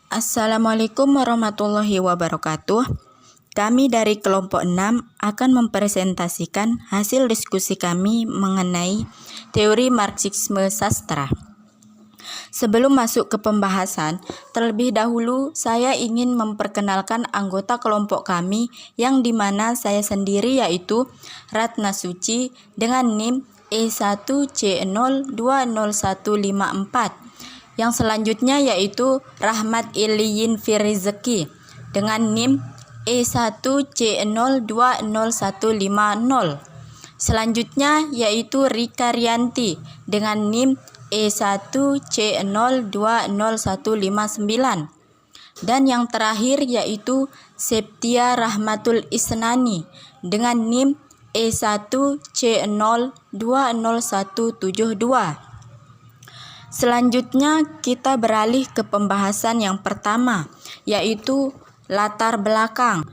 Assalamualaikum warahmatullahi wabarakatuh. Kami dari kelompok 6 akan mempresentasikan hasil diskusi kami mengenai teori Marxisme sastra. Sebelum masuk ke pembahasan, terlebih dahulu saya ingin memperkenalkan anggota kelompok kami yang dimana saya sendiri yaitu Ratna Suci dengan NIM E1C020154. Yang selanjutnya yaitu Rahmat Iliyin Firizeki dengan NIM E1C020150. Selanjutnya yaitu Rika Rianti dengan NIM E1C020159. Dan yang terakhir yaitu Septia Rahmatul Isnani dengan NIM E1C020172. Selanjutnya kita beralih ke pembahasan yang pertama, yaitu latar belakang.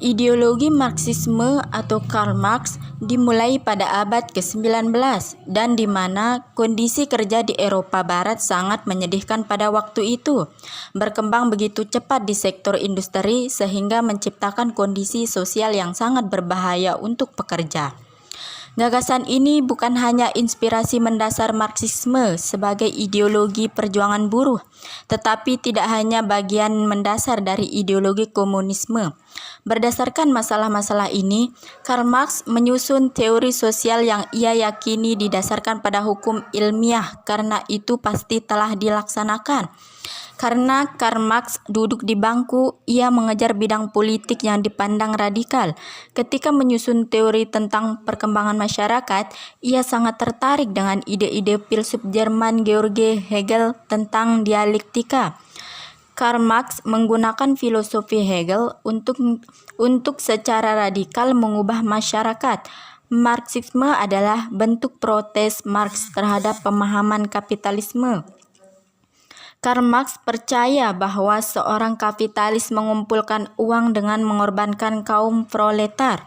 Ideologi Marxisme atau Karl Marx dimulai pada abad ke-19 dan di mana kondisi kerja di Eropa Barat sangat menyedihkan pada waktu itu. Berkembang begitu cepat di sektor industri sehingga menciptakan kondisi sosial yang sangat berbahaya untuk pekerja. Gagasan ini bukan hanya inspirasi mendasar Marxisme sebagai ideologi perjuangan buruh, tetapi tidak hanya bagian mendasar dari ideologi komunisme. Berdasarkan masalah-masalah ini, Karl Marx menyusun teori sosial yang ia yakini didasarkan pada hukum ilmiah karena itu pasti telah dilaksanakan. Karena Karl Marx duduk di bangku, ia mengejar bidang politik yang dipandang radikal. Ketika menyusun teori tentang perkembangan masyarakat, ia sangat tertarik dengan ide-ide filsuf Jerman Georg Hegel tentang dialektika. Karl Marx menggunakan filosofi Hegel untuk secara radikal mengubah masyarakat. Marxisme adalah bentuk protes Marx terhadap pemahaman kapitalisme. Karl Marx percaya bahwa seorang kapitalis mengumpulkan uang dengan mengorbankan kaum proletar.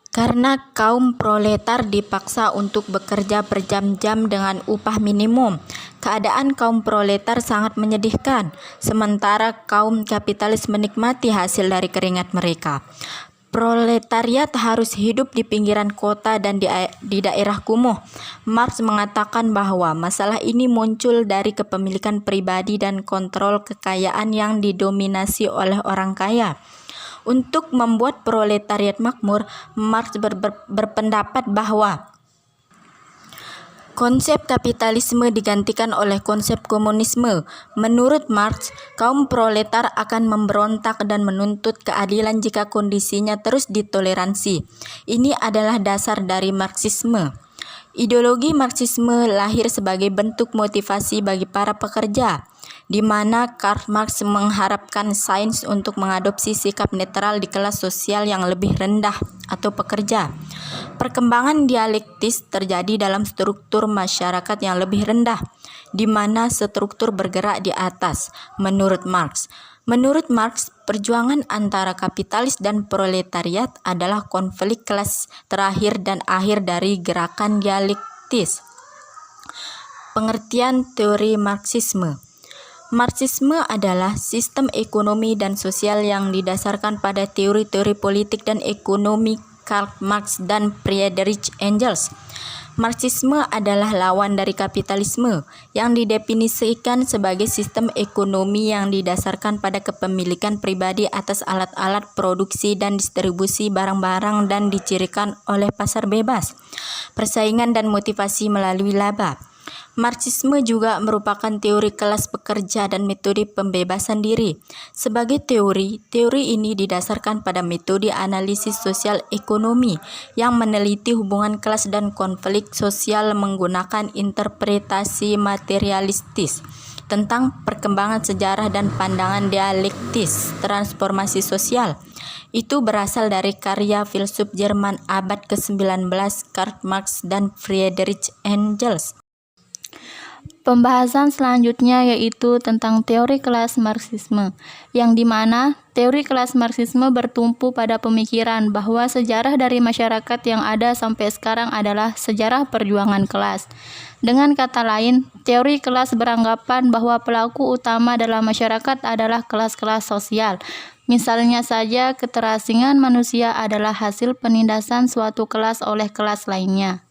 Karena kaum proletar dipaksa untuk bekerja berjam-jam dengan upah minimum, keadaan kaum proletar sangat menyedihkan, sementara kaum kapitalis menikmati hasil dari keringat mereka. Proletariat harus hidup di pinggiran kota dan di daerah kumuh. Marx mengatakan bahwa masalah ini muncul dari kepemilikan pribadi dan kontrol kekayaan yang didominasi oleh orang kaya. Untuk membuat proletariat makmur, Marx berpendapat bahwa konsep kapitalisme digantikan oleh konsep komunisme. Menurut Marx, kaum proletar akan memberontak dan menuntut keadilan jika kondisinya terus ditoleransi. Ini adalah dasar dari Marxisme. Ideologi Marxisme lahir sebagai bentuk motivasi bagi para pekerja, di mana Karl Marx mengharapkan sains untuk mengadopsi sikap netral di kelas sosial yang lebih rendah atau pekerja. Perkembangan dialektis terjadi dalam struktur masyarakat yang lebih rendah, di mana struktur bergerak di atas, menurut Marx. Menurut Marx, perjuangan antara kapitalis dan proletariat adalah konflik kelas terakhir dan akhir dari gerakan dialektis. Pengertian teori Marxisme. Marxisme adalah sistem ekonomi dan sosial yang didasarkan pada teori-teori politik dan ekonomi Karl Marx dan Friedrich Engels. Marxisme adalah lawan dari kapitalisme yang didefinisikan sebagai sistem ekonomi yang didasarkan pada kepemilikan pribadi atas alat-alat produksi dan distribusi barang-barang dan dicirikan oleh pasar bebas, persaingan dan motivasi melalui laba. Marxisme juga merupakan teori kelas pekerja dan metode pembebasan diri. Sebagai teori ini didasarkan pada metode analisis sosial ekonomi yang meneliti hubungan kelas dan konflik sosial menggunakan interpretasi materialistis tentang perkembangan sejarah dan pandangan dialektis transformasi sosial. Itu berasal dari karya filsuf Jerman abad ke-19 Karl Marx dan Friedrich Engels. Pembahasan selanjutnya yaitu tentang teori kelas Marxisme, yang dimana teori kelas Marxisme bertumpu pada pemikiran bahwa sejarah dari masyarakat yang ada sampai sekarang adalah sejarah perjuangan kelas. Dengan kata lain, teori kelas beranggapan bahwa pelaku utama dalam masyarakat adalah kelas-kelas sosial. Misalnya saja, keterasingan manusia adalah hasil penindasan suatu kelas oleh kelas lainnya.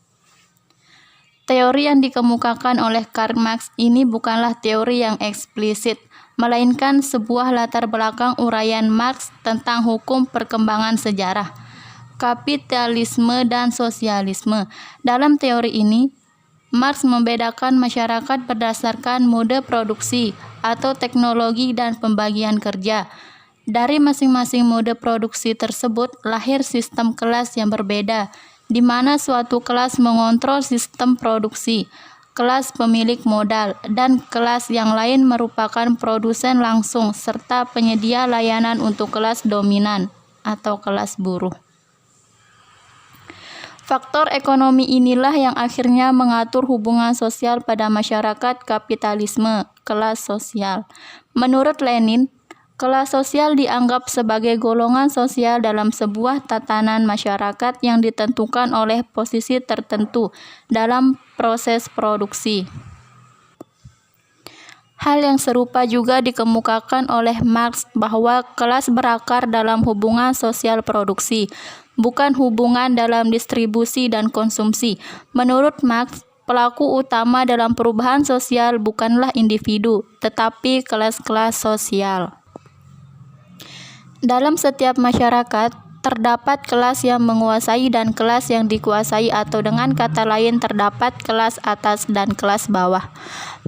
Teori yang dikemukakan oleh Karl Marx ini bukanlah teori yang eksplisit, melainkan sebuah latar belakang uraian Marx tentang hukum perkembangan sejarah, kapitalisme dan sosialisme. Dalam teori ini, Marx membedakan masyarakat berdasarkan mode produksi atau teknologi dan pembagian kerja. Dari masing-masing mode produksi tersebut lahir sistem kelas yang berbeda, di mana suatu kelas mengontrol sistem produksi, kelas pemilik modal, dan kelas yang lain merupakan produsen langsung serta penyedia layanan untuk kelas dominan atau kelas buruh. Faktor ekonomi inilah yang akhirnya mengatur hubungan sosial pada masyarakat kapitalisme, kelas sosial. Menurut Lenin, kelas sosial dianggap sebagai golongan sosial dalam sebuah tatanan masyarakat yang ditentukan oleh posisi tertentu dalam proses produksi. Hal yang serupa juga dikemukakan oleh Marx bahwa kelas berakar dalam hubungan sosial produksi, bukan hubungan dalam distribusi dan konsumsi. Menurut Marx, pelaku utama dalam perubahan sosial bukanlah individu, tetapi kelas-kelas sosial. Dalam setiap masyarakat, terdapat kelas yang menguasai dan kelas yang dikuasai, atau dengan kata lain terdapat kelas atas dan kelas bawah.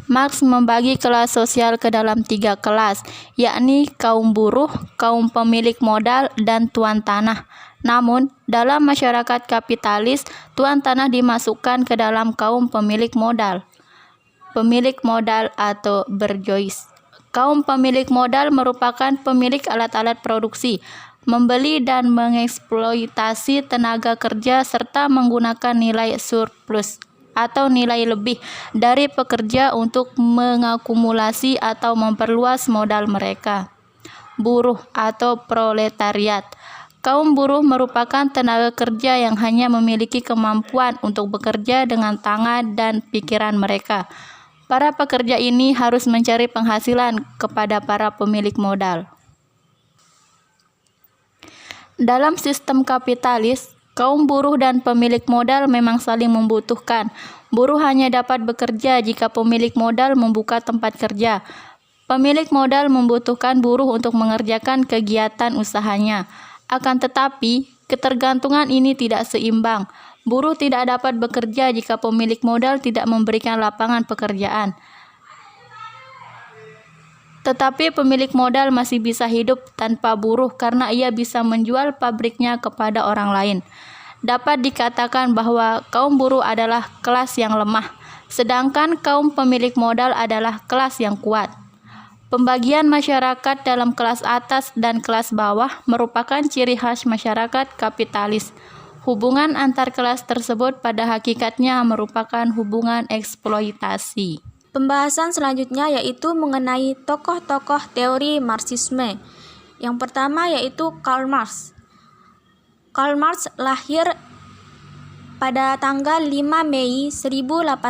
Marx membagi kelas sosial ke dalam 3 kelas, yakni kaum buruh, kaum pemilik modal, dan tuan tanah. Namun, dalam masyarakat kapitalis, tuan tanah dimasukkan ke dalam kaum pemilik modal. Pemilik modal atau bourgeois. Kaum pemilik modal merupakan pemilik alat-alat produksi, membeli dan mengeksploitasi tenaga kerja serta menggunakan nilai surplus atau nilai lebih dari pekerja untuk mengakumulasi atau memperluas modal mereka. Buruh atau proletariat. Kaum buruh merupakan tenaga kerja yang hanya memiliki kemampuan untuk bekerja dengan tangan dan pikiran mereka. Para pekerja ini harus mencari penghasilan kepada para pemilik modal. Dalam sistem kapitalis, kaum buruh dan pemilik modal memang saling membutuhkan. Buruh hanya dapat bekerja jika pemilik modal membuka tempat kerja. Pemilik modal membutuhkan buruh untuk mengerjakan kegiatan usahanya. Akan tetapi, ketergantungan ini tidak seimbang. Buruh tidak dapat bekerja jika pemilik modal tidak memberikan lapangan pekerjaan. Tetapi pemilik modal masih bisa hidup tanpa buruh karena ia bisa menjual pabriknya kepada orang lain. Dapat dikatakan bahwa kaum buruh adalah kelas yang lemah, sedangkan kaum pemilik modal adalah kelas yang kuat. Pembagian masyarakat dalam kelas atas dan kelas bawah merupakan ciri khas masyarakat kapitalis. Hubungan antar kelas tersebut pada hakikatnya merupakan hubungan eksploitasi. Pembahasan selanjutnya yaitu mengenai tokoh-tokoh teori Marxisme. Yang pertama yaitu Karl Marx. Karl Marx lahir pada tanggal 5 Mei 1818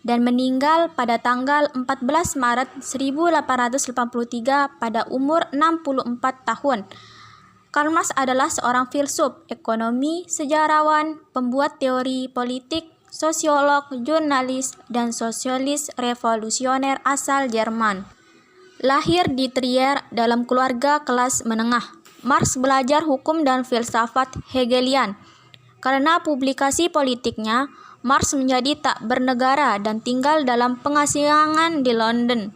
dan meninggal pada tanggal 14 Maret 1883 pada umur 64 tahun. Karl Marx adalah seorang filsuf, ekonomi, sejarawan, pembuat teori politik, sosiolog, jurnalis, dan sosialis revolusioner asal Jerman. Lahir di Trier dalam keluarga kelas menengah, Marx belajar hukum dan filsafat Hegelian. Karena publikasi politiknya, Marx menjadi tak bernegara dan tinggal dalam pengasingan di London,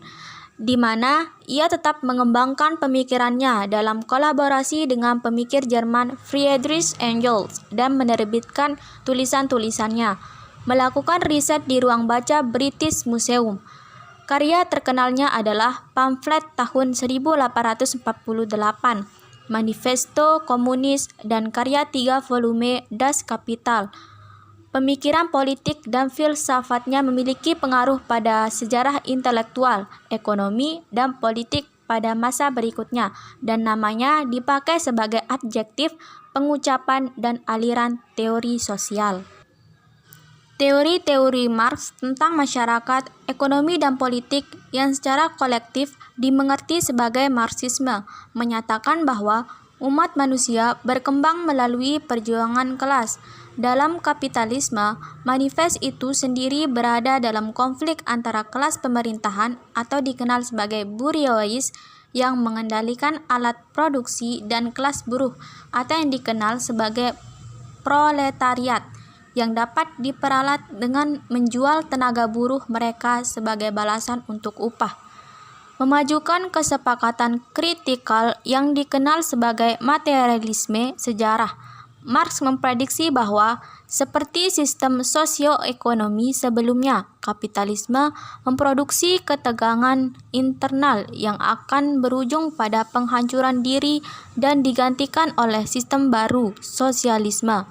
di mana ia tetap mengembangkan pemikirannya dalam kolaborasi dengan pemikir Jerman Friedrich Engels dan menerbitkan tulisan-tulisannya, melakukan riset di ruang baca British Museum. Karya terkenalnya adalah pamflet tahun 1848, Manifesto Komunis, dan karya 3 volume Das Kapital. Pemikiran politik dan filsafatnya memiliki pengaruh pada sejarah intelektual, ekonomi, dan politik pada masa berikutnya, dan namanya dipakai sebagai adjektif, pengucapan, dan aliran teori sosial. Teori-teori Marx tentang masyarakat, ekonomi, dan politik yang secara kolektif dimengerti sebagai Marxisme menyatakan bahwa umat manusia berkembang melalui perjuangan kelas. Dalam kapitalisme, manifest itu sendiri berada dalam konflik antara kelas pemerintahan atau dikenal sebagai bourgeois yang mengendalikan alat produksi dan kelas buruh atau yang dikenal sebagai proletariat yang dapat diperalat dengan menjual tenaga buruh mereka sebagai balasan untuk upah. Memajukan kesepakatan kritikal yang dikenal sebagai materialisme sejarah. Marx memprediksi bahwa seperti sistem sosioekonomi sebelumnya, kapitalisme memproduksi ketegangan internal yang akan berujung pada penghancuran diri dan digantikan oleh sistem baru, sosialisme.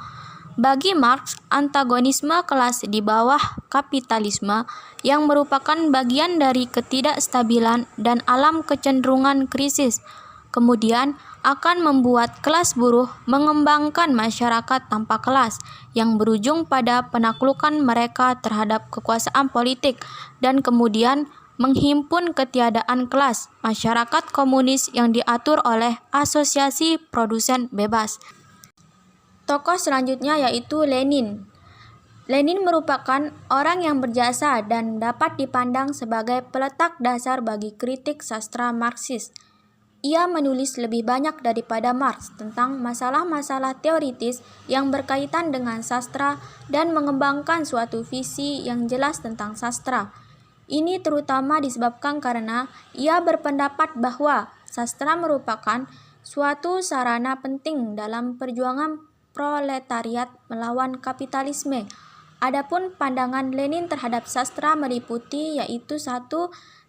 Bagi Marx, antagonisme kelas di bawah kapitalisme yang merupakan bagian dari ketidakstabilan dan alam kecenderungan krisis, kemudian akan membuat kelas buruh mengembangkan masyarakat tanpa kelas yang berujung pada penaklukan mereka terhadap kekuasaan politik dan kemudian menghimpun ketiadaan kelas masyarakat komunis yang diatur oleh asosiasi produsen bebas. Tokoh selanjutnya yaitu Lenin. Lenin merupakan orang yang berjasa dan dapat dipandang sebagai peletak dasar bagi kritik sastra Marxis. Ia menulis lebih banyak daripada Marx tentang masalah-masalah teoritis yang berkaitan dengan sastra dan mengembangkan suatu visi yang jelas tentang sastra. Ini terutama disebabkan karena ia berpendapat bahwa sastra merupakan suatu sarana penting dalam perjuangan proletariat melawan kapitalisme. Adapun pandangan Lenin terhadap sastra meliputi yaitu 1.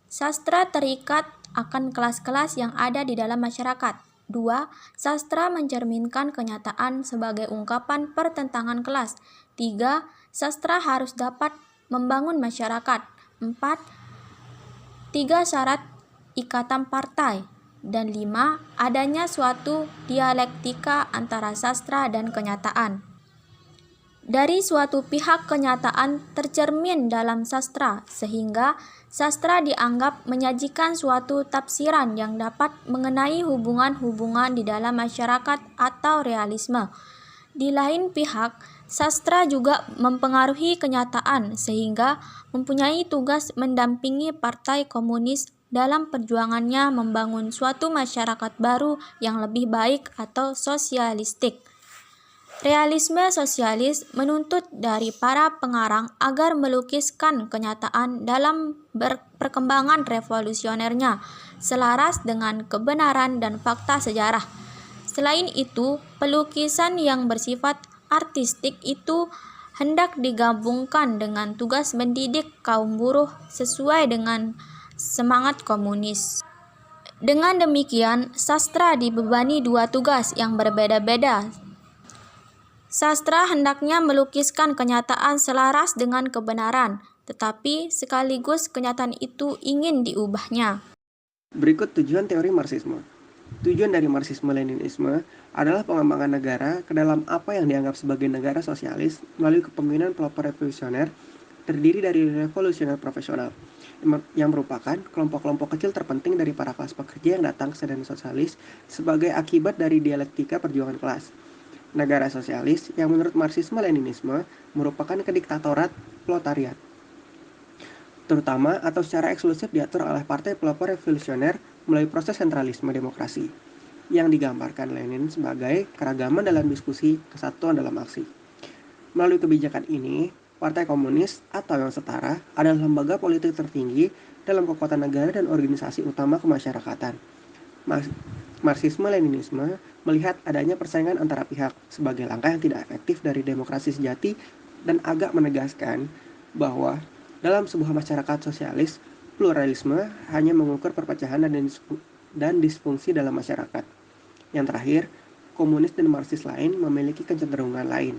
Sastra terikat akan kelas-kelas yang ada di dalam masyarakat. 2. Sastra mencerminkan kenyataan sebagai ungkapan pertentangan kelas. 3. Sastra harus dapat membangun masyarakat. 4. 3 syarat ikatan partai. Dan 5. Adanya suatu dialektika antara sastra dan kenyataan. Dari suatu pihak kenyataan tercermin dalam sastra, sehingga sastra dianggap menyajikan suatu tafsiran yang dapat mengenai hubungan-hubungan di dalam masyarakat atau realisme. Di lain pihak, sastra juga mempengaruhi kenyataan sehingga mempunyai tugas mendampingi Partai Komunis dalam perjuangannya membangun suatu masyarakat baru yang lebih baik atau sosialistik. Realisme sosialis menuntut dari para pengarang agar melukiskan kenyataan dalam perkembangan revolusionernya, selaras dengan kebenaran dan fakta sejarah. Selain itu, pelukisan yang bersifat artistik itu hendak digabungkan dengan tugas mendidik kaum buruh sesuai dengan semangat komunis. Dengan demikian, sastra dibebani 2 tugas yang berbeda-beda. Sastra hendaknya melukiskan kenyataan selaras dengan kebenaran, tetapi sekaligus kenyataan itu ingin diubahnya. Berikut tujuan teori Marxisme. Tujuan dari Marxisme-Leninisme adalah pengembangan negara ke dalam apa yang dianggap sebagai negara sosialis melalui kepemimpinan pelopor revolusioner terdiri dari revolusioner profesional, yang merupakan kelompok-kelompok kecil terpenting dari para kelas pekerja yang datang ke sedan sosialis sebagai akibat dari dialektika perjuangan kelas. Negara sosialis yang menurut Marxisme-Leninisme merupakan kediktatorat proletariat, terutama atau secara eksklusif diatur oleh partai pelopor revolusioner melalui proses sentralisme demokrasi, yang digambarkan Lenin sebagai keragaman dalam diskusi, kesatuan dalam aksi. Melalui kebijakan ini, Partai Komunis atau yang setara adalah lembaga politik tertinggi dalam kekuatan negara dan organisasi utama kemasyarakatan. Marxisme-Leninisme melihat adanya persaingan antara pihak sebagai langkah yang tidak efektif dari demokrasi sejati dan agak menegaskan bahwa dalam sebuah masyarakat sosialis, pluralisme hanya mengukur perpecahan dan disfungsi dalam masyarakat. Yang terakhir, komunis dan Marxis lain memiliki kecenderungan lain,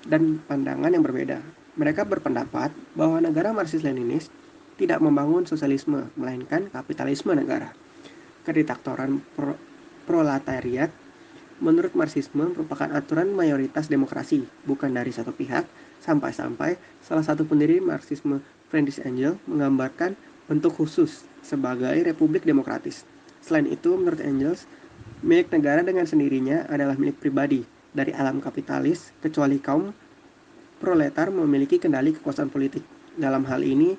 dan pandangan yang berbeda. Mereka berpendapat bahwa negara Marxis-Leninis tidak membangun sosialisme, melainkan kapitalisme negara. Kediktatoran proletariat menurut Marxisme merupakan aturan mayoritas demokrasi, bukan dari satu pihak, sampai-sampai salah satu pendiri Marxisme, Friedrich Engels, menggambarkan bentuk khusus sebagai republik demokratis. Selain itu, menurut Engels, milik negara dengan sendirinya adalah milik pribadi dari alam kapitalis, kecuali kaum proletar memiliki kendali kekuasaan politik. Dalam hal ini,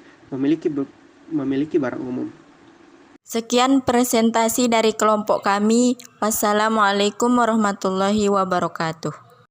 memiliki barang umum. Sekian presentasi dari kelompok kami. Wassalamualaikum warahmatullahi wabarakatuh.